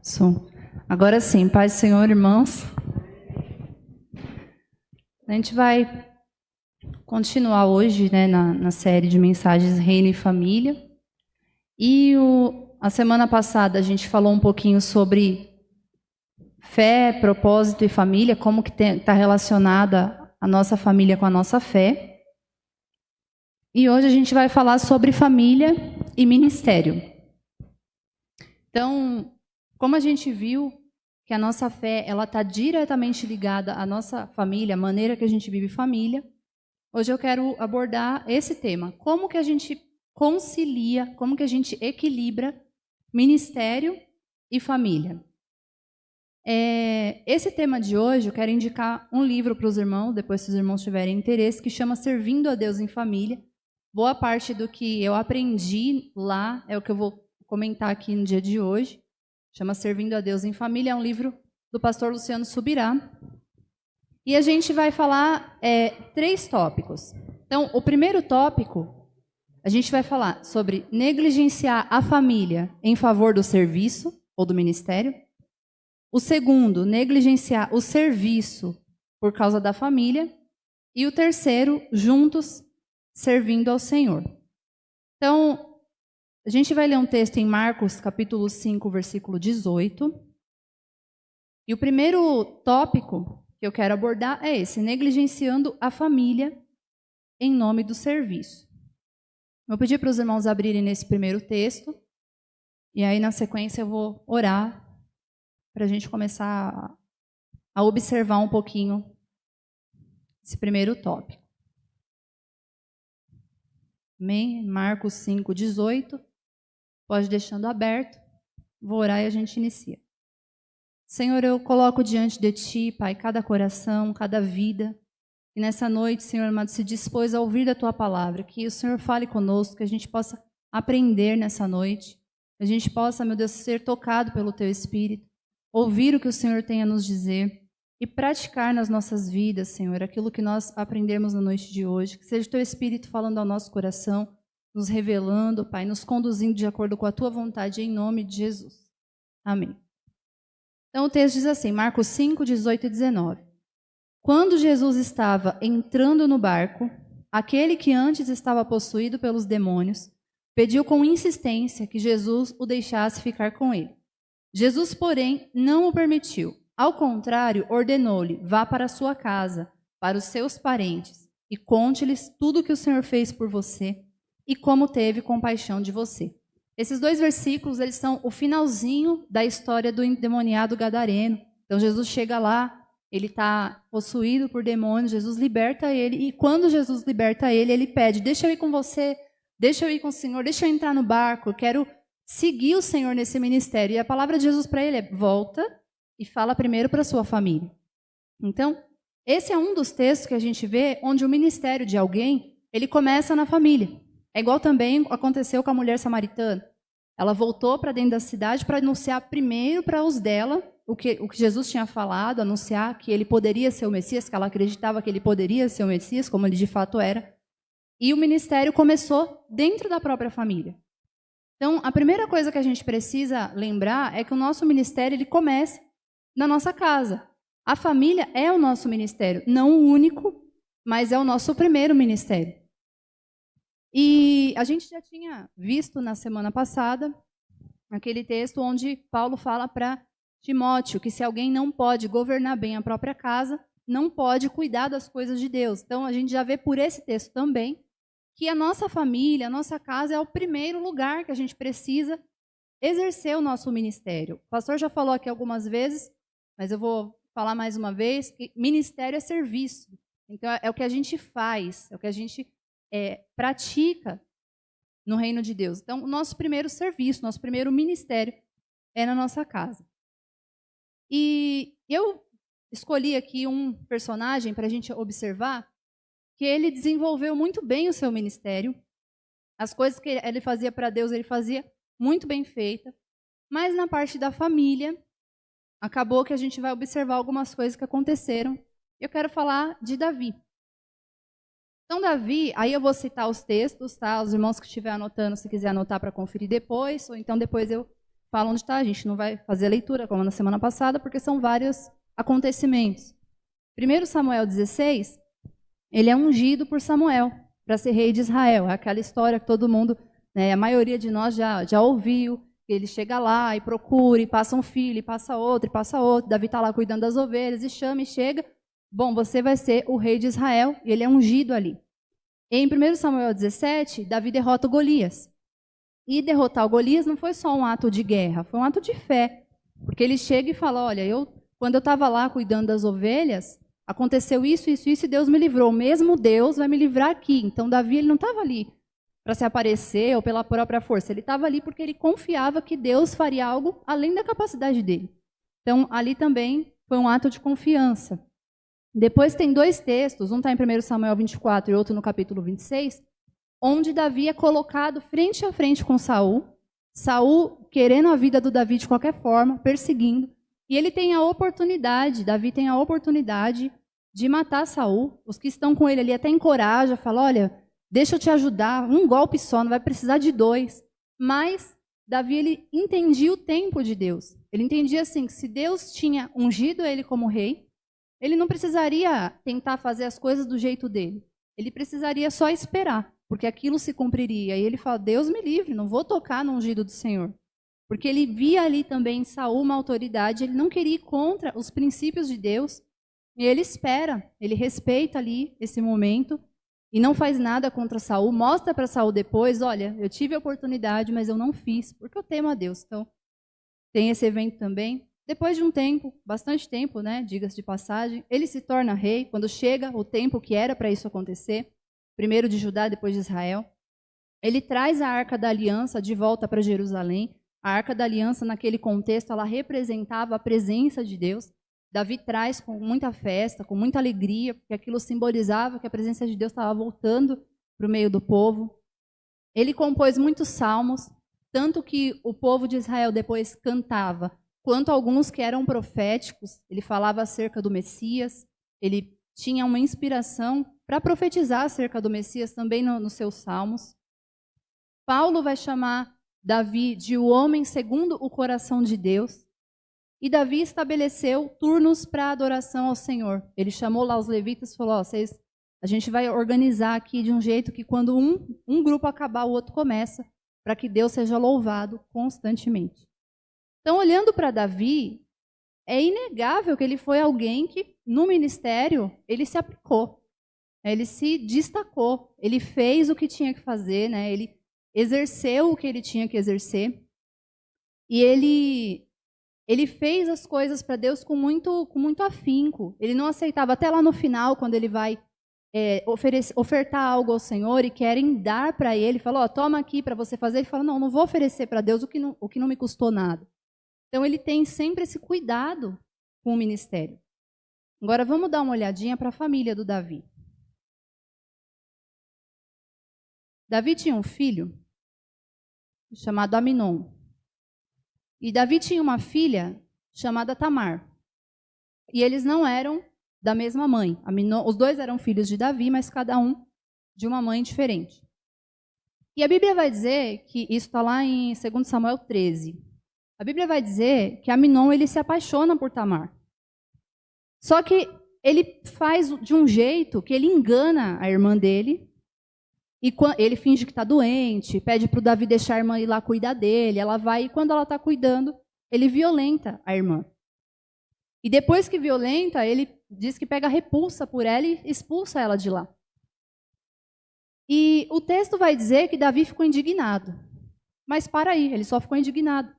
Som. Agora sim, paz do Senhor, irmãos. A gente vai continuar hoje, né, na série de mensagens Reino e Família. E a semana passada a gente falou um pouquinho sobre fé, propósito e família, como que está relacionada a nossa família com a nossa fé. E hoje a gente vai falar sobre família e ministério. Então, como a gente viu que a nossa fé ela está diretamente ligada à nossa família, a maneira que a gente vive família, hoje eu quero abordar esse tema. Como que a gente concilia, como que a gente equilibra ministério e família? Esse tema de hoje, eu quero indicar um livro para os irmãos, depois se os irmãos tiverem interesse, que chama Servindo a Deus em Família. Boa parte do que eu aprendi lá é o que eu vou comentar aqui no dia de hoje. Chama Servindo a Deus em Família, é um livro do pastor Luciano Subirá. E a gente vai falar 3 tópicos. Então, o primeiro tópico, a gente vai falar sobre negligenciar a família em favor do serviço ou do ministério. O segundo, negligenciar o serviço por causa da família. E o terceiro, juntos, servindo ao Senhor. Então, a gente vai ler um texto em Marcos, capítulo 5, versículo 18. E o primeiro tópico que eu quero abordar é esse, negligenciando a família em nome do serviço. Vou pedir para os irmãos abrirem nesse primeiro texto. E aí, na sequência, eu vou orar para a gente começar a observar um pouquinho esse primeiro tópico. Amém? Marcos 5, 18. Pode deixando aberto. Vou orar e a gente inicia. Senhor, eu coloco diante de Ti, Pai, cada coração, cada vida. E nessa noite, Senhor amado, se dispôs a ouvir da Tua palavra. Que o Senhor fale conosco, que a gente possa aprender nessa noite. Que a gente possa, meu Deus, ser tocado pelo Teu Espírito. Ouvir o que o Senhor tem a nos dizer. E praticar nas nossas vidas, Senhor, aquilo que nós aprendemos na noite de hoje. Que seja o Teu Espírito falando ao nosso coração, nos revelando, Pai, nos conduzindo de acordo com a Tua vontade, em nome de Jesus. Amém. Então o texto diz assim, Marcos 5, 18 e 19. Quando Jesus estava entrando no barco, aquele que antes estava possuído pelos demônios pediu com insistência que Jesus o deixasse ficar com ele. Jesus, porém, não o permitiu. Ao contrário, ordenou-lhe, vá para a sua casa, para os seus parentes, e conte-lhes tudo o que o Senhor fez por você e como teve compaixão de você. Esses 2 versículos, eles são o finalzinho da história do endemoniado gadareno. Então, Jesus chega lá, ele está possuído por demônios, Jesus liberta ele, e quando Jesus liberta ele, ele pede, deixa eu ir com você, deixa eu ir com o Senhor, deixa eu entrar no barco, eu quero seguir o Senhor nesse ministério. E a palavra de Jesus para ele é, volta e fala primeiro para a sua família. Então, esse é um dos textos que a gente vê onde o ministério de alguém, ele começa na família. É igual também aconteceu com a mulher samaritana. Ela voltou para dentro da cidade para anunciar primeiro para os dela o que Jesus tinha falado, anunciar que ele poderia ser o Messias, que ela acreditava que ele poderia ser o Messias, como ele de fato era. E o ministério começou dentro da própria família. Então, a primeira coisa que a gente precisa lembrar é que o nosso ministério ele começa na nossa casa. A família é o nosso ministério, não o único, mas é o nosso primeiro ministério. E a gente já tinha visto na semana passada aquele texto onde Paulo fala para Timóteo que se alguém não pode governar bem a própria casa, não pode cuidar das coisas de Deus. Então a gente já vê por esse texto também que a nossa família, a nossa casa é o primeiro lugar que a gente precisa exercer o nosso ministério. O pastor já falou aqui algumas vezes, mas eu vou falar mais uma vez, que ministério é serviço. Então é o que a gente faz, é o que a gente pratica no reino de Deus. Então, o nosso primeiro serviço, nosso primeiro ministério é na nossa casa. E eu escolhi aqui um personagem para a gente observar que ele desenvolveu muito bem o seu ministério. As coisas que ele fazia para Deus, ele fazia muito bem feita. Mas na parte da família, acabou que a gente vai observar algumas coisas que aconteceram. Eu quero falar de Davi. Então, Davi, aí eu vou citar os textos, tá? Os irmãos que estiverem anotando, se quiser anotar para conferir depois, ou então depois eu fala onde está. A gente não vai fazer a leitura, como na semana passada, porque são vários acontecimentos. 1 Samuel 16, ele é ungido por Samuel para ser rei de Israel. É aquela história que todo mundo, né, a maioria de nós já ouviu. Ele chega lá e procura, e passa um filho, e passa outro, e passa outro. Davi está lá cuidando das ovelhas, e chama e chega. Bom, você vai ser o rei de Israel, e ele é ungido ali. Em 1 Samuel 17, Davi derrota o Golias. E derrotar o Golias não foi só um ato de guerra, foi um ato de fé. Porque ele chega e fala, olha, quando eu estava lá cuidando das ovelhas, aconteceu isso, isso, isso, e Deus me livrou. O mesmo Deus vai me livrar aqui. Então, Davi ele não estava ali para se aparecer ou pela própria força. Ele estava ali porque ele confiava que Deus faria algo além da capacidade dele. Então, ali também foi um ato de confiança. Depois tem 2 textos, um está em 1 Samuel 24 e outro no capítulo 26, onde Davi é colocado frente a frente com Saul. Saul querendo a vida do Davi de qualquer forma, perseguindo. E ele tem a oportunidade, Davi tem a oportunidade de matar Saul. Os que estão com ele ali até encorajam, falam, olha, deixa eu te ajudar, um golpe só, não vai precisar de 2. Mas Davi, ele entendia o tempo de Deus. Ele entendia assim, que se Deus tinha ungido ele como rei, ele não precisaria tentar fazer as coisas do jeito dele. Ele precisaria só esperar, porque aquilo se cumpriria. E ele fala, Deus me livre, não vou tocar no ungido do Senhor. Porque ele via ali também em Saul uma autoridade, ele não queria ir contra os princípios de Deus. E ele espera, ele respeita ali esse momento e não faz nada contra Saul. Mostra para Saul depois, olha, eu tive a oportunidade, mas eu não fiz, porque eu temo a Deus. Então, tem esse evento também. Depois de um tempo, bastante tempo, né, diga-se de passagem, ele se torna rei, quando chega o tempo que era para isso acontecer, primeiro de Judá, depois de Israel. Ele traz a Arca da Aliança de volta para Jerusalém. A Arca da Aliança, naquele contexto, ela representava a presença de Deus. Davi traz com muita festa, com muita alegria, porque aquilo simbolizava que a presença de Deus estava voltando para o meio do povo. Ele compôs muitos salmos, tanto que o povo de Israel depois cantava, quanto alguns que eram proféticos. Ele falava acerca do Messias, ele tinha uma inspiração para profetizar acerca do Messias também nos seus salmos. Paulo vai chamar Davi de o homem segundo o coração de Deus. E Davi estabeleceu turnos para adoração ao Senhor. Ele chamou lá os levitas e falou, a gente vai organizar aqui de um jeito que quando um grupo acabar, o outro começa, para que Deus seja louvado constantemente. Então, olhando para Davi, é inegável que ele foi alguém que, no ministério, ele se aplicou. Ele se destacou. Ele fez o que tinha que fazer, né? Ele exerceu o que ele tinha que exercer. E ele fez as coisas para Deus com muito afinco. Ele não aceitava, até lá no final, quando ele vai ofertar algo ao Senhor e querem dar para ele, falou, toma aqui para você fazer. Ele fala, não vou oferecer para Deus o que não me custou nada. Então, ele tem sempre esse cuidado com o ministério. Agora, vamos dar uma olhadinha para a família do Davi. Davi tinha um filho chamado Aminon. E Davi tinha uma filha chamada Tamar. E eles não eram da mesma mãe. Os 2 eram filhos de Davi, mas cada um de uma mãe diferente. E a Bíblia vai dizer que, isso está lá em 2 Samuel 13, a Bíblia vai dizer que Aminon ele se apaixona por Tamar. Só que ele faz de um jeito que ele engana a irmã dele. E ele finge que está doente, pede para o Davi deixar a irmã ir lá cuidar dele. Ela vai e quando ela está cuidando, ele violenta a irmã. E depois que violenta, ele diz que pega repulsa por ela e expulsa ela de lá. E o texto vai dizer que Davi ficou indignado. Mas para aí, ele só ficou indignado.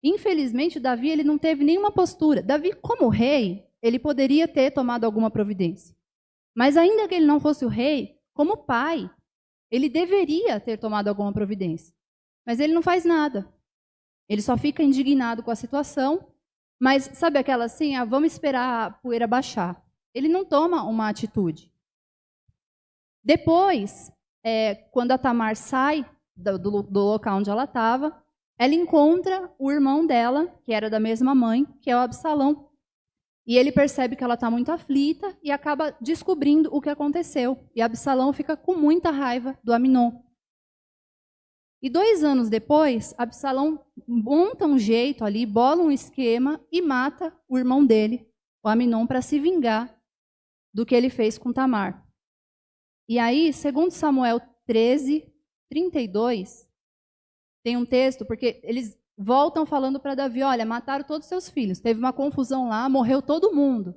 Infelizmente, Davi ele não teve nenhuma postura. Davi, como rei, ele poderia ter tomado alguma providência. Mas ainda que ele não fosse o rei, como pai, ele deveria ter tomado alguma providência. Mas ele não faz nada. Ele só fica indignado com a situação. Mas sabe aquela assim, vamos esperar a poeira baixar. Ele não toma uma atitude. Depois, quando a Tamar sai do local onde ela estava, ela encontra o irmão dela, que era da mesma mãe, que é o Absalão. E ele percebe que ela está muito aflita e acaba descobrindo o que aconteceu. E Absalão fica com muita raiva do Aminon. E 2 anos depois, Absalão monta um jeito ali, bola um esquema e mata o irmão dele, o Aminon, para se vingar do que ele fez com Tamar. E aí, segundo Samuel 13, 32, tem um texto, porque eles voltam falando para Davi, olha, mataram todos os seus filhos, teve uma confusão lá, morreu todo mundo.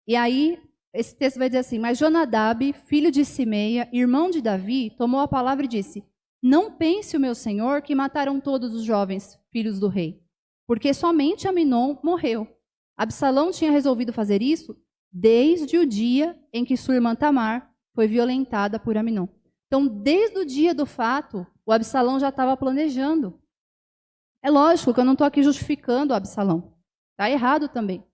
E aí, esse texto vai dizer assim, mas Jonadab, filho de Simeia, irmão de Davi, tomou a palavra e disse, não pense o meu senhor que mataram todos os jovens filhos do rei, porque somente Aminon morreu. Absalão tinha resolvido fazer isso desde o dia em que sua irmã Tamar foi violentada por Aminon. Então, desde o dia do fato, o Absalão já estava planejando. É lógico que eu não estou aqui justificando o Absalão. Está errado também.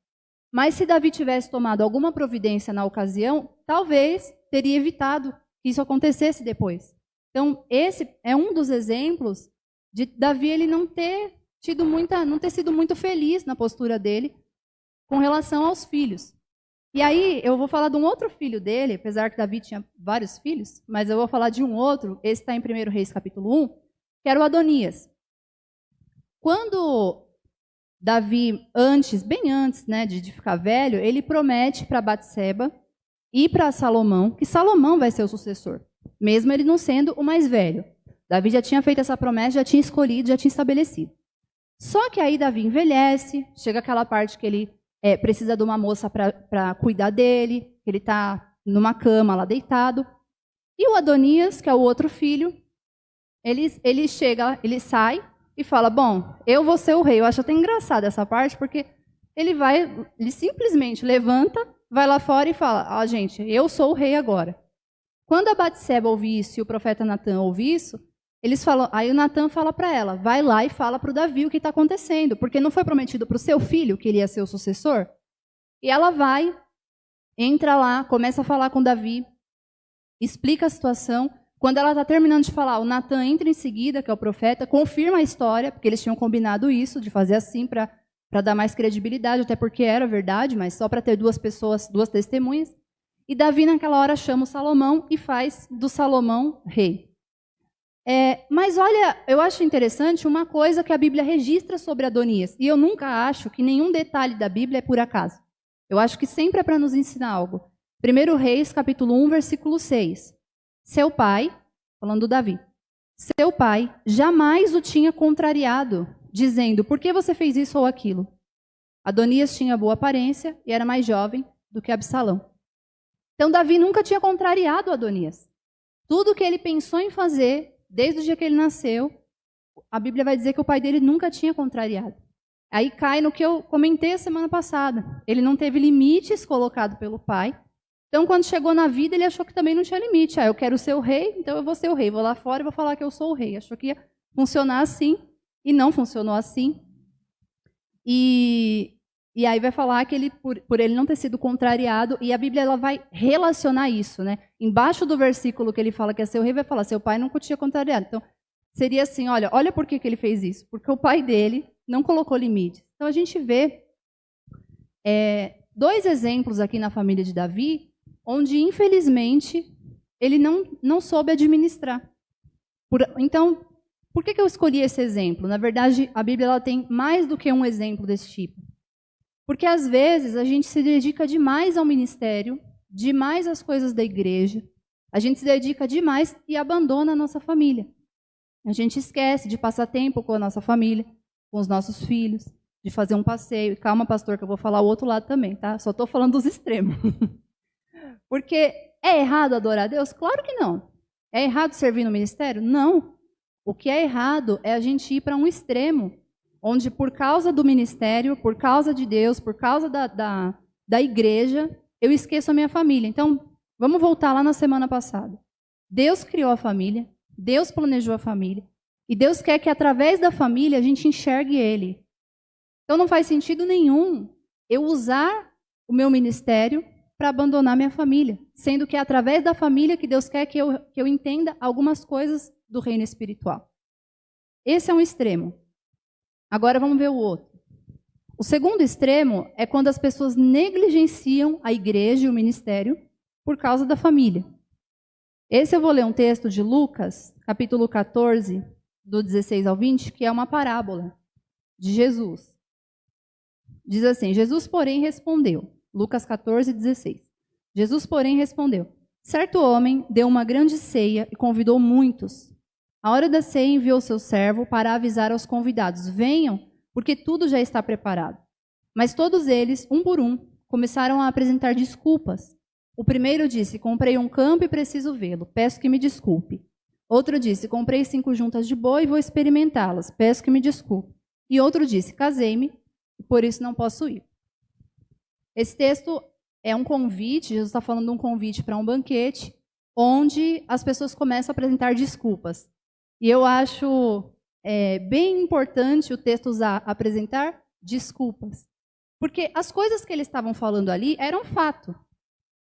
Mas se Davi tivesse tomado alguma providência na ocasião, talvez teria evitado que isso acontecesse depois. Então, esse é um dos exemplos de Davi ele não ter sido muito feliz na postura dele com relação aos filhos. E aí, eu vou falar de um outro filho dele, apesar que Davi tinha vários filhos, mas eu vou falar de um outro, esse está em 1 Reis capítulo 1, que era o Adonias. Quando Davi, bem antes de ficar velho, ele promete para Batseba e para Salomão que Salomão vai ser o sucessor, mesmo ele não sendo o mais velho. Davi já tinha feito essa promessa, já tinha escolhido, já tinha estabelecido. Só que aí Davi envelhece, chega aquela parte que ele precisa de uma moça para cuidar dele, que ele está numa cama lá deitado. E o Adonias, que é o outro filho, ele chega, ele sai e fala, bom, eu vou ser o rei. Eu acho até engraçado essa parte, porque ele simplesmente levanta, vai lá fora e fala, gente, eu sou o rei agora. Quando a Batseba ouve isso e o profeta Natan ouve isso, eles falam, aí o Natan fala para ela, vai lá e fala para o Davi o que está acontecendo, porque não foi prometido para o seu filho que ele ia ser o sucessor? E ela vai, entra lá, começa a falar com Davi, explica a situação. Quando ela está terminando de falar, o Natan entra em seguida, que é o profeta, confirma a história, porque eles tinham combinado isso, de fazer assim para dar mais credibilidade, até porque era verdade, mas só para ter 2 pessoas, 2 testemunhas. E Davi, naquela hora, chama o Salomão e faz do Salomão rei. Mas olha, eu acho interessante uma coisa que a Bíblia registra sobre Adonias. E eu nunca acho que nenhum detalhe da Bíblia é por acaso. Eu acho que sempre é para nos ensinar algo. 1 Reis, capítulo 1, versículo 6. Seu pai, falando do Davi, seu pai jamais o tinha contrariado, dizendo, por que você fez isso ou aquilo? Adonias tinha boa aparência e era mais jovem do que Absalão. Então, Davi nunca tinha contrariado Adonias. Tudo que ele pensou em fazer, desde o dia que ele nasceu, a Bíblia vai dizer que o pai dele nunca tinha contrariado. Aí cai no que eu comentei a semana passada. Ele não teve limites colocados pelo pai. Então, quando chegou na vida, ele achou que também não tinha limite. Eu quero ser o rei, então eu vou ser o rei. Vou lá fora e vou falar que eu sou o rei. Achou que ia funcionar assim, e não funcionou assim. E aí vai falar que ele, por ele não ter sido contrariado, e a Bíblia ela vai relacionar isso, Embaixo do versículo que ele fala que é seu rei, vai falar, seu pai nunca tinha contrariado. Então, seria assim, olha por que ele fez isso. Porque o pai dele não colocou limite. Então, a gente vê 2 exemplos aqui na família de Davi, onde, infelizmente, ele não soube administrar. Então, por que eu escolhi esse exemplo? Na verdade, a Bíblia ela tem mais do que um exemplo desse tipo. Porque, às vezes, a gente se dedica demais ao ministério, demais às coisas da igreja, a gente se dedica demais e abandona a nossa família. A gente esquece de passar tempo com a nossa família, com os nossos filhos, de fazer um passeio. Calma, pastor, que eu vou falar o outro lado também, tá? Só estou falando dos extremos. Porque é errado adorar a Deus? Claro que não. É errado servir no ministério? Não. O que é errado é a gente ir para um extremo, onde por causa do ministério, por causa de Deus, por causa da igreja, eu esqueço a minha família. Então, vamos voltar lá na semana passada. Deus criou a família, Deus planejou a família, e Deus quer que através da família a gente enxergue Ele. Então, não faz sentido nenhum eu usar o meu ministério para abandonar minha família, sendo que é através da família que Deus quer que eu entenda algumas coisas do reino espiritual. Esse é um extremo. Agora vamos ver o outro. O segundo extremo é quando as pessoas negligenciam a igreja e o ministério por causa da família. Esse eu vou ler um texto de Lucas, capítulo 14, do 16 ao 20, que é uma parábola de Jesus. Diz assim: Jesus, porém, respondeu. Lucas 14, 16. Jesus, porém, respondeu: certo homem deu uma grande ceia e convidou muitos. A hora da ceia enviou seu servo para avisar aos convidados: venham, porque tudo já está preparado. Mas todos eles, um por um, começaram a apresentar desculpas. O primeiro disse: comprei um campo e preciso vê-lo, peço que me desculpe. Outro disse: comprei 5 juntas de boi e vou experimentá-las, peço que me desculpe. E outro disse: casei-me e por isso não posso ir. Esse texto é um convite, Jesus está falando de um convite para um banquete, onde as pessoas começam a apresentar desculpas. E eu acho bem importante o texto usar apresentar desculpas. Porque as coisas que eles estavam falando ali eram fato.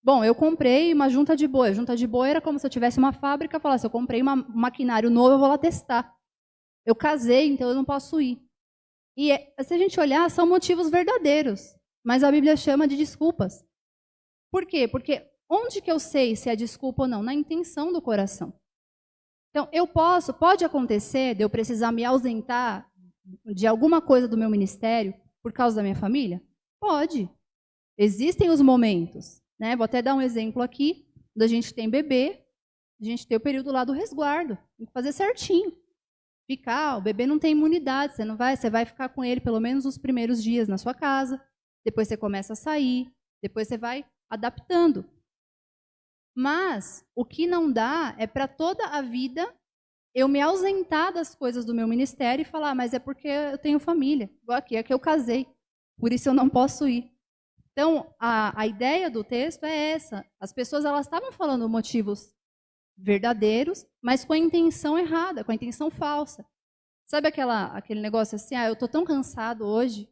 Bom, eu comprei uma junta de boi. A junta de boi era como se eu tivesse uma fábrica e falasse: eu comprei um maquinário novo, eu vou lá testar. Eu casei, então eu não posso ir. E se a gente olhar, são motivos verdadeiros. Mas a Bíblia chama de desculpas. Por quê? Porque onde que eu sei se é desculpa ou não? Na intenção do coração. Então, pode acontecer de eu precisar me ausentar de alguma coisa do meu ministério por causa da minha família? Pode. Existem os momentos, né? Vou até dar um exemplo aqui, quando a gente tem bebê, a gente tem o período lá do resguardo, tem que fazer certinho. O bebê não tem imunidade, você vai ficar com ele pelo menos os primeiros dias na sua casa, depois você começa a sair, depois você vai adaptando. Mas o que não dá é para toda a vida eu me ausentar das coisas do meu ministério e falar: mas é porque eu tenho família, igual aqui, é que eu casei, por isso eu não posso ir. Então, a ideia do texto é essa. As pessoas elas estavam falando motivos verdadeiros, mas com a intenção errada, com a intenção falsa. Sabe aquele negócio assim: eu estou tão cansado hoje,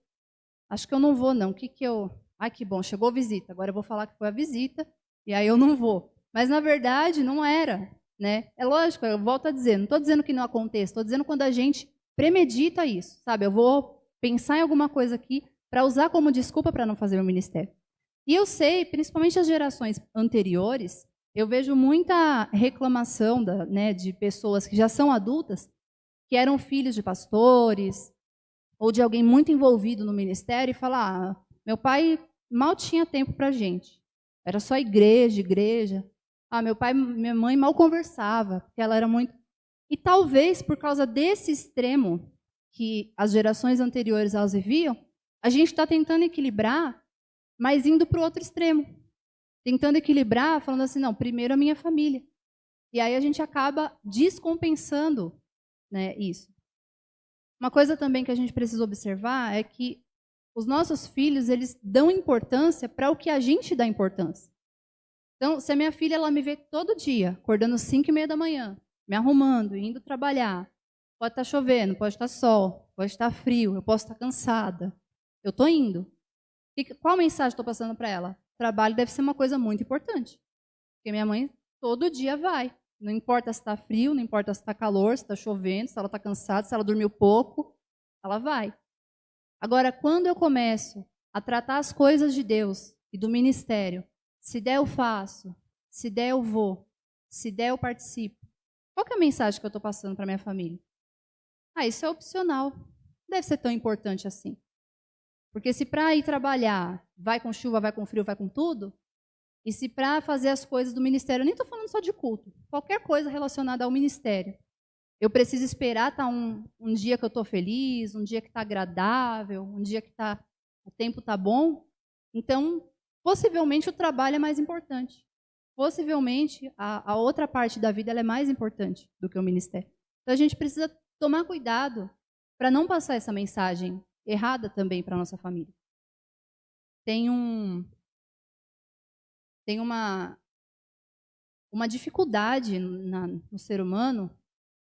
acho que eu não vou não. Ai, que bom, chegou a visita, agora eu vou falar que foi a visita, e aí eu não vou. Mas, na verdade, não era. Né? É lógico, eu volto a dizer, não estou dizendo que não aconteça, estou dizendo quando a gente premedita isso, sabe? Eu vou pensar em alguma coisa aqui para usar como desculpa para não fazer meu ministério. E eu sei, principalmente as gerações anteriores, eu vejo muita reclamação de pessoas que já são adultas, que eram filhos de pastores, ou de alguém muito envolvido no ministério, e falar: meu pai mal tinha tempo para a gente, era só igreja. Meu pai e minha mãe mal conversava, porque ela era muito... E talvez por causa desse extremo que as gerações anteriores elas viviam, a gente está tentando equilibrar, mas indo para o outro extremo. Tentando equilibrar, falando assim: não, primeiro a minha família. E aí a gente acaba descompensando, né, isso. Uma coisa também que a gente precisa observar é que os nossos filhos, eles dão importância para o que a gente dá importância. Então, se a minha filha ela me vê todo dia, acordando 5:30 da manhã, me arrumando, indo trabalhar, pode estar chovendo, pode estar sol, pode estar frio, eu posso estar cansada, eu estou indo. Qual mensagem estou passando para ela? Trabalho deve ser uma coisa muito importante, porque minha mãe todo dia vai. Não importa se está frio, não importa se está calor, se está chovendo, se ela está cansada, se ela dormiu pouco, ela vai. Agora, quando eu começo a tratar as coisas de Deus e do ministério, se der eu faço, se der eu vou, se der eu participo. Qual que é a mensagem que eu estou passando para minha família? Isso é opcional. Não deve ser tão importante assim. Porque se para ir trabalhar, vai com chuva, vai com frio, vai com tudo, e se para fazer as coisas do ministério, eu nem estou falando só de culto, qualquer coisa relacionada ao ministério, eu preciso esperar estar um dia que eu estou feliz, um dia que está agradável, um dia que o tempo está bom, então possivelmente o trabalho é mais importante. Possivelmente a outra parte da vida ela é mais importante do que o ministério. Então a gente precisa tomar cuidado para não passar essa mensagem errada também para a nossa família. Tem uma dificuldade no ser humano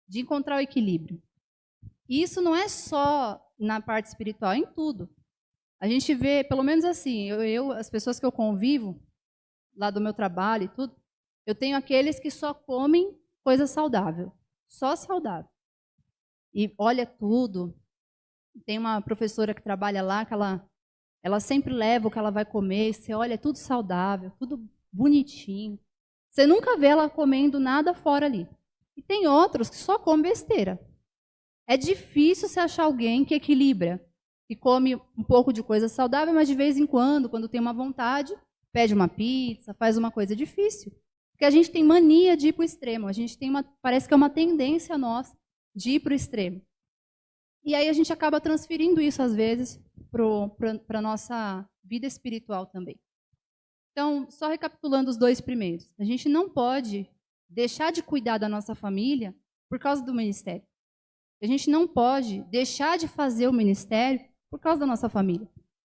de encontrar o equilíbrio. E isso não é só na parte espiritual, é em tudo. A gente vê, pelo menos assim, as pessoas que eu convivo, lá do meu trabalho e tudo, eu tenho aqueles que só comem coisa saudável, só saudável. E olha tudo. Tem uma professora que trabalha lá, que ela sempre leva o que ela vai comer, você olha, é tudo saudável, tudo bonitinho. Você nunca vê ela comendo nada fora ali. E tem outros que só comem besteira. É difícil você achar alguém que equilibra, que come um pouco de coisa saudável, mas de vez em quando tem uma vontade, pede uma pizza, faz uma coisa difícil. Porque a gente tem mania de ir para o extremo. A gente tem parece que é uma tendência nossa de ir para o extremo. E aí a gente acaba transferindo isso, às vezes, para a nossa vida espiritual também. Então, só recapitulando os dois primeiros. A gente não pode deixar de cuidar da nossa família por causa do ministério. A gente não pode deixar de fazer o ministério por causa da nossa família.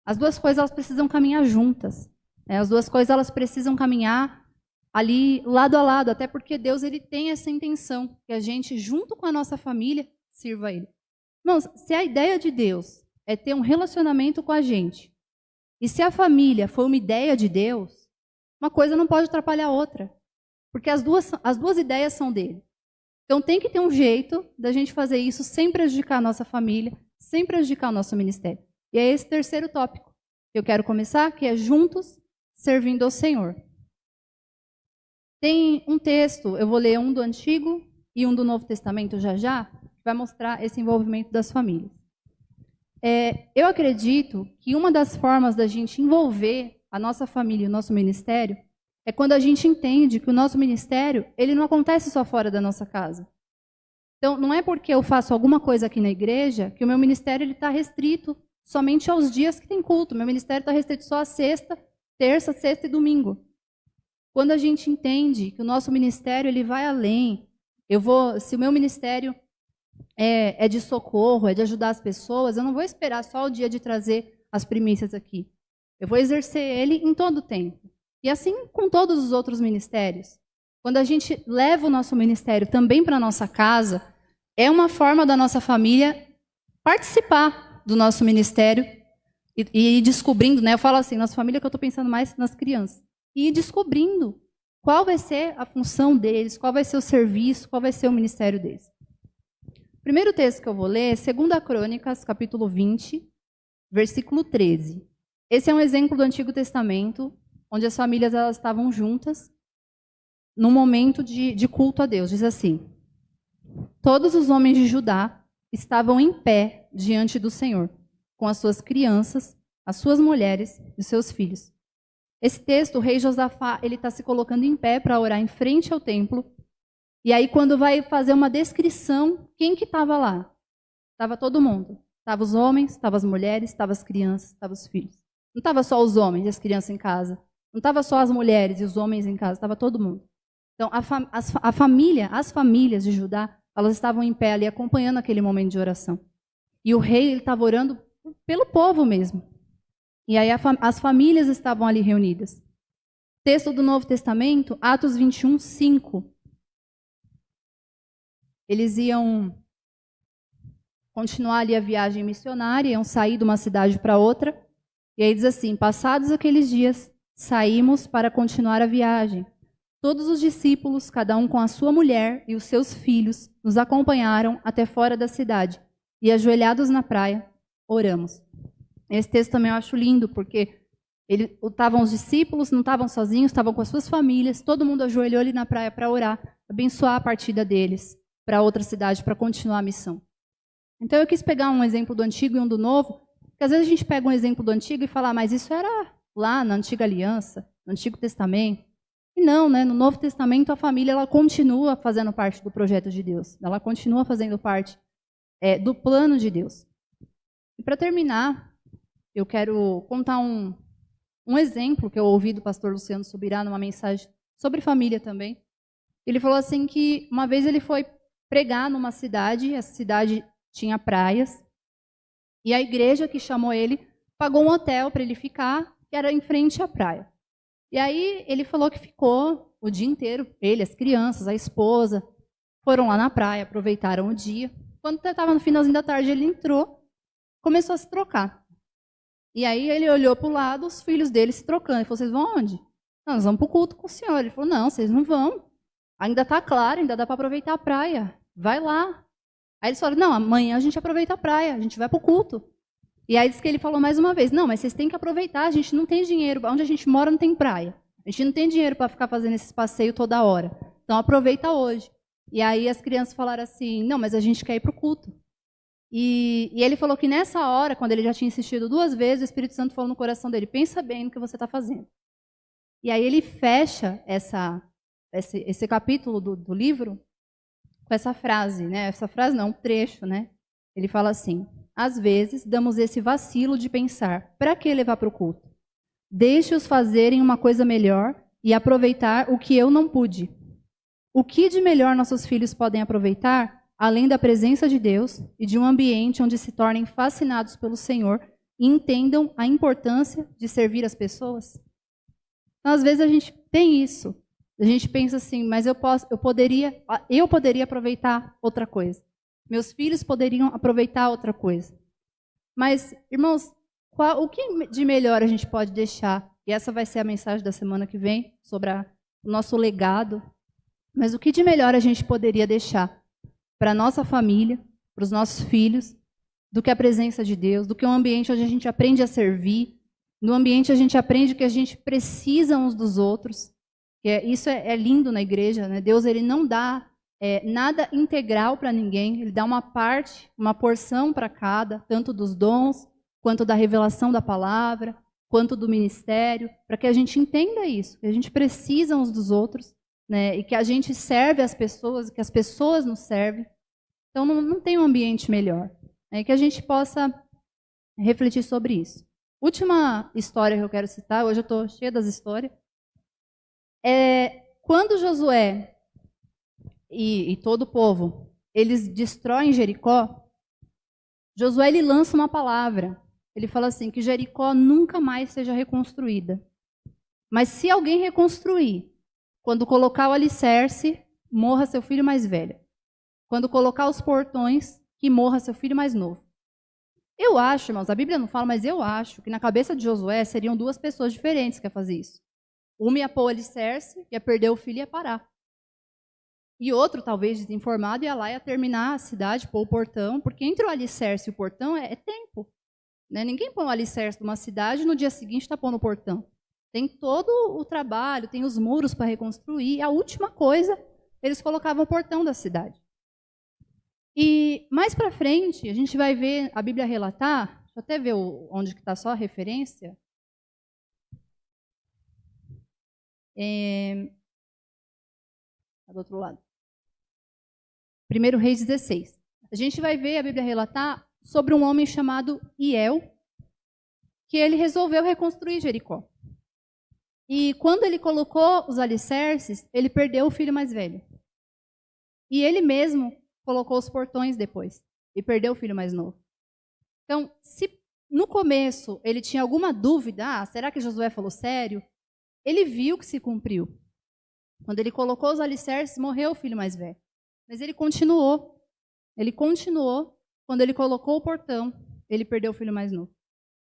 As duas coisas elas precisam caminhar juntas. As duas coisas elas precisam caminhar ali lado a lado, até porque Deus ele tem essa intenção, que a gente, junto com a nossa família, sirva a Ele. Irmãos, se a ideia de Deus é ter um relacionamento com a gente, e se a família foi uma ideia de Deus, uma coisa não pode atrapalhar a outra, porque as duas ideias são dele. Então tem que ter um jeito da gente fazer isso sem prejudicar a nossa família, sem prejudicar o nosso ministério. E é esse terceiro tópico que eu quero começar, que é juntos servindo ao Senhor. Tem um texto, eu vou ler um do Antigo e um do Novo Testamento já, que vai mostrar esse envolvimento das famílias. Eu acredito que uma das formas da gente envolver a nossa família e o nosso ministério é quando a gente entende que o nosso ministério ele não acontece só fora da nossa casa. Então, não é porque eu faço alguma coisa aqui na igreja que o meu ministério está restrito somente aos dias que tem culto. Meu ministério está restrito só a terça, sexta e domingo. Quando a gente entende que o nosso ministério ele vai além, se o meu ministério é de socorro, é de ajudar as pessoas, eu não vou esperar só o dia de trazer as primícias aqui. Eu vou exercer ele em todo o tempo. E assim com todos os outros ministérios. Quando a gente leva o nosso ministério também para a nossa casa, é uma forma da nossa família participar do nosso ministério e ir descobrindo, né? Eu falo assim, nossa família que eu estou pensando mais nas crianças. E ir descobrindo qual vai ser a função deles, qual vai ser o serviço, qual vai ser o ministério deles. O primeiro texto que eu vou ler é 2 Crônicas, capítulo 20, versículo 13. Esse é um exemplo do Antigo Testamento, onde as famílias elas estavam juntas num momento de culto a Deus. Diz assim: todos os homens de Judá estavam em pé diante do Senhor, com as suas crianças, as suas mulheres e os seus filhos. Esse texto, o rei Josafá, ele está se colocando em pé para orar em frente ao templo. E aí, quando vai fazer uma descrição, quem que estava lá? Estava todo mundo. Estava os homens, estava as mulheres, estava as crianças, estava os filhos. Não estava só os homens e as crianças em casa. Não estava só as mulheres e os homens em casa, estava todo mundo. Então, as famílias de Judá, elas estavam em pé ali, acompanhando aquele momento de oração. E o rei ele estava orando pelo povo mesmo. E aí as famílias estavam ali reunidas. Texto do Novo Testamento, Atos 21, 5. Eles iam continuar ali a viagem missionária, iam sair de uma cidade para outra. E aí diz assim: passados aqueles dias, saímos para continuar a viagem. Todos os discípulos, cada um com a sua mulher e os seus filhos, nos acompanharam até fora da cidade. E ajoelhados na praia, oramos. Esse texto também eu acho lindo, porque estavam os discípulos, não estavam sozinhos, estavam com as suas famílias, todo mundo ajoelhou ali na praia para orar, abençoar a partida deles para outra cidade, para continuar a missão. Então eu quis pegar um exemplo do Antigo e um do Novo, porque às vezes a gente pega um exemplo do Antigo e fala, mas isso era lá na Antiga Aliança, no Antigo Testamento. E não, né? No Novo Testamento a família ela continua fazendo parte do projeto de Deus, ela continua fazendo parte do plano de Deus. E para terminar, eu quero contar um exemplo que eu ouvi do pastor Luciano Subirá numa mensagem sobre família também. Ele falou assim que uma vez ele foi pregar numa cidade, essa cidade tinha praias, e a igreja que chamou ele pagou um hotel para ele ficar, que era em frente à praia. E aí ele falou que ficou o dia inteiro, ele, as crianças, a esposa, foram lá na praia, aproveitaram o dia. Quando estava no finalzinho da tarde, ele entrou, começou a se trocar. E aí ele olhou para o lado, os filhos dele se trocando. Ele falou, vocês vão onde? Não, nós vamos para o culto com o senhor. Ele falou, não, vocês não vão. Ainda está claro, ainda dá para aproveitar a praia. Vai lá. Aí eles falaram, não, amanhã a gente aproveita a praia, a gente vai para o culto. E aí disse que ele falou mais uma vez, não, mas vocês têm que aproveitar, a gente não tem dinheiro, onde a gente mora não tem praia. A gente não tem dinheiro para ficar fazendo esses passeios toda hora. Então aproveita hoje. E aí as crianças falaram assim, não, mas a gente quer ir para o culto. E ele falou que nessa hora, quando ele já tinha insistido 2 vezes, o Espírito Santo falou no coração dele, pensa bem no que você está fazendo. E aí ele fecha esse capítulo do livro com essa frase, né? Essa frase não, um trecho, né? Ele fala assim, às vezes damos esse vacilo de pensar, para que levar para o culto? Deixe-os fazerem uma coisa melhor e aproveitar o que eu não pude. O que de melhor nossos filhos podem aproveitar, além da presença de Deus e de um ambiente onde se tornem fascinados pelo Senhor e entendam a importância de servir as pessoas? Então, às vezes a gente tem isso. A gente pensa assim, mas eu poderia aproveitar outra coisa. Meus filhos poderiam aproveitar outra coisa. Mas, irmãos, o que de melhor a gente pode deixar? E essa vai ser a mensagem da semana que vem, sobre o nosso legado. Mas o que de melhor a gente poderia deixar para a nossa família, para os nossos filhos, do que a presença de Deus, do que um ambiente onde a gente aprende a servir, no ambiente a gente aprende que a gente precisa uns dos outros. Isso é lindo na igreja, né? Deus ele não dá nada integral para ninguém, ele dá uma parte, uma porção para cada, tanto dos dons, quanto da revelação da palavra, quanto do ministério, para que a gente entenda isso, que a gente precisa uns dos outros, né? E que a gente serve as pessoas, que as pessoas nos servem. Então não tem um ambiente melhor. Né? Que a gente possa refletir sobre isso. Última história que eu quero citar, hoje eu estou cheia das histórias, quando Josué e todo o povo, eles destroem Jericó, Josué ele lança uma palavra. Ele fala assim, que Jericó nunca mais seja reconstruída. Mas se alguém reconstruir, quando colocar o alicerce, morra seu filho mais velho. Quando colocar os portões, que morra seu filho mais novo. Eu acho, irmãos, a Bíblia não fala, mas eu acho que na cabeça de Josué seriam 2 pessoas diferentes que iam fazer isso. Uma ia pôr o alicerce, ia perder o filho e ia parar. E outro, talvez desinformado, ia lá e ia terminar a cidade, pôr o portão, porque entre o alicerce e o portão é tempo. Né? Ninguém põe o alicerce de uma cidade e no dia seguinte está pondo o portão. Tem todo o trabalho, tem os muros para reconstruir. E a última coisa, eles colocavam o portão da cidade. E mais para frente, a gente vai ver a Bíblia relatar, deixa eu até ver onde está só a referência. Do outro lado. 1 Reis 16. A gente vai ver a Bíblia relatar sobre um homem chamado Hiel, que ele resolveu reconstruir Jericó. E quando ele colocou os alicerces, ele perdeu o filho mais velho. E ele mesmo colocou os portões depois. E perdeu o filho mais novo. Então, se no começo ele tinha alguma dúvida, será que Josué falou sério? Ele viu que se cumpriu. Quando ele colocou os alicerces, morreu o filho mais velho. Mas ele continuou. Ele continuou. Quando ele colocou o portão, ele perdeu o filho mais novo.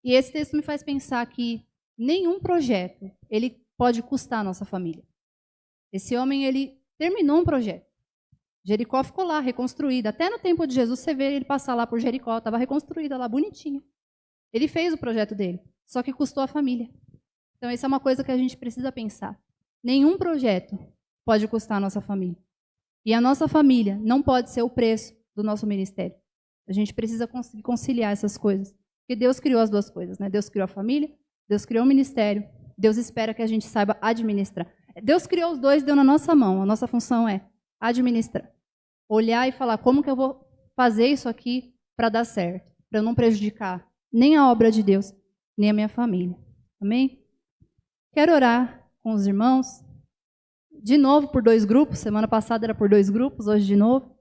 E esse texto me faz pensar que nenhum projeto ele pode custar a nossa família. Esse homem, ele terminou um projeto. Jericó ficou lá, reconstruída. Até no tempo de Jesus, você vê ele passar lá por Jericó. Estava reconstruída lá, bonitinha. Ele fez o projeto dele. Só que custou a família. Então, isso é uma coisa que a gente precisa pensar. Nenhum projeto pode custar a nossa família. E a nossa família não pode ser o preço do nosso ministério. A gente precisa conseguir conciliar essas coisas. Porque Deus criou as 2 coisas, né? Deus criou a família, Deus criou o ministério. Deus espera que a gente saiba administrar. Deus criou os 2 e deu na nossa mão. A nossa função é administrar. Olhar e falar, como que eu vou fazer isso aqui para dar certo? Para eu não prejudicar nem a obra de Deus, nem a minha família. Amém? Quero orar com os irmãos. De novo por 2 grupos. Semana passada era por 2 grupos, hoje de novo.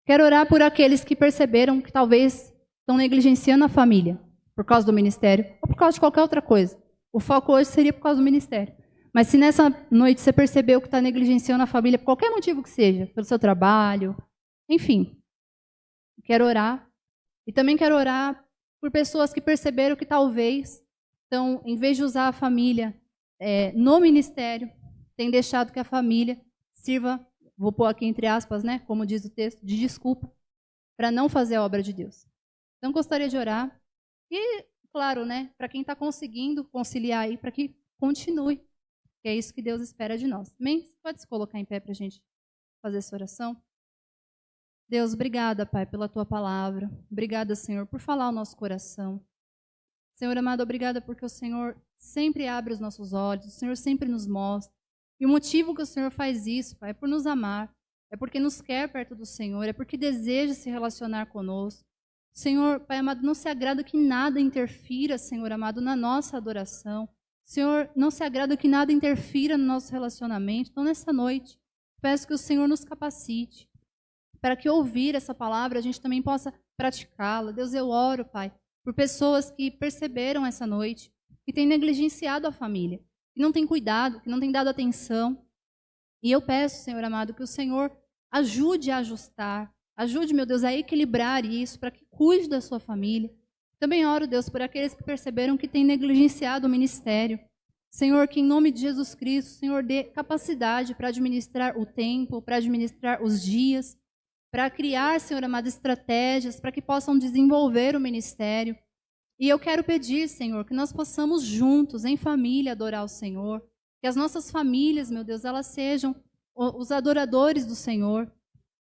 Quero orar por aqueles que perceberam que talvez estão negligenciando a família por causa do ministério ou por causa de qualquer outra coisa. O foco hoje seria por causa do ministério. Mas se nessa noite você percebeu que está negligenciando a família por qualquer motivo que seja, pelo seu trabalho, enfim, quero orar. E também quero orar por pessoas que perceberam que talvez, então, em vez de usar a família no ministério, tem deixado que a família sirva, vou pôr aqui entre aspas, né, como diz o texto, de desculpa para não fazer a obra de Deus. Então, gostaria de orar. E, claro, né, para quem está conseguindo conciliar aí, para que continue. Que é isso que Deus espera de nós. Amém? Você pode se colocar em pé para a gente fazer essa oração? Deus, obrigada, Pai, pela tua palavra. Obrigada, Senhor, por falar ao nosso coração. Senhor amado, obrigada porque o Senhor sempre abre os nossos olhos, o Senhor sempre nos mostra. E o motivo que o Senhor faz isso, Pai, é por nos amar, é porque nos quer perto do Senhor, é porque deseja se relacionar conosco. Senhor, Pai amado, não se agrada que nada interfira, Senhor amado, na nossa adoração. Senhor, não se agrada que nada interfira no nosso relacionamento. Então, nessa noite, peço que o Senhor nos capacite, para que ouvir essa palavra a gente também possa praticá-la. Deus, eu oro, Pai, por pessoas que perceberam essa noite, que têm negligenciado a família, que não têm cuidado, que não têm dado atenção. E eu peço, Senhor amado, que o Senhor ajude a ajustar, ajude, meu Deus, a equilibrar isso, para que cuide da sua família. Também oro, Deus, por aqueles que perceberam que têm negligenciado o ministério. Senhor, que em nome de Jesus Cristo, o Senhor dê capacidade para administrar o tempo, para administrar os dias, para criar, Senhor amado, estratégias para que possam desenvolver o ministério. E eu quero pedir, Senhor, que nós possamos juntos, em família, adorar o Senhor. Que as nossas famílias, meu Deus, elas sejam os adoradores do Senhor.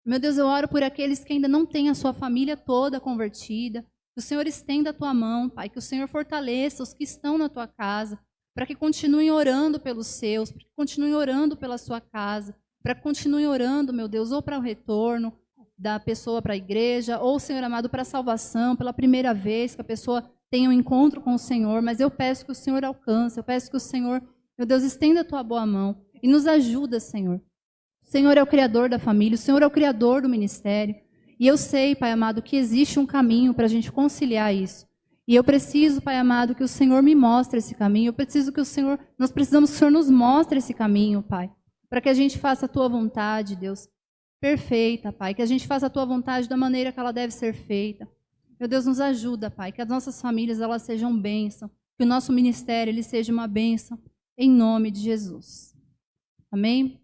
Meu Deus, eu oro por aqueles que ainda não têm a sua família toda convertida. Que o Senhor estenda a tua mão, Pai. Que o Senhor fortaleça os que estão na tua casa. Para que continuem orando pelos seus, para que continuem orando pela sua casa. Para que continuem orando, meu Deus, ou para o retorno da pessoa para a igreja, ou, Senhor amado, para a salvação, pela primeira vez que a pessoa tenha um encontro com o Senhor. Mas eu peço que o Senhor alcance, eu peço que o Senhor, meu Deus, estenda a tua boa mão e nos ajuda, Senhor. O Senhor é o Criador da família, o Senhor é o Criador do ministério. E eu sei, Pai amado, que existe um caminho para a gente conciliar isso. E eu preciso, Pai amado, que o Senhor me mostre esse caminho. Eu preciso que o Senhor, nós precisamos que o Senhor nos mostre esse caminho, Pai. Para que a gente faça a tua vontade, Deus, perfeita, Pai. Que a gente faça a tua vontade da maneira que ela deve ser feita. Meu Deus, nos ajuda, Pai. Que as nossas famílias, elas sejam bênção. Que o nosso ministério, ele seja uma bênção. Em nome de Jesus. Amém?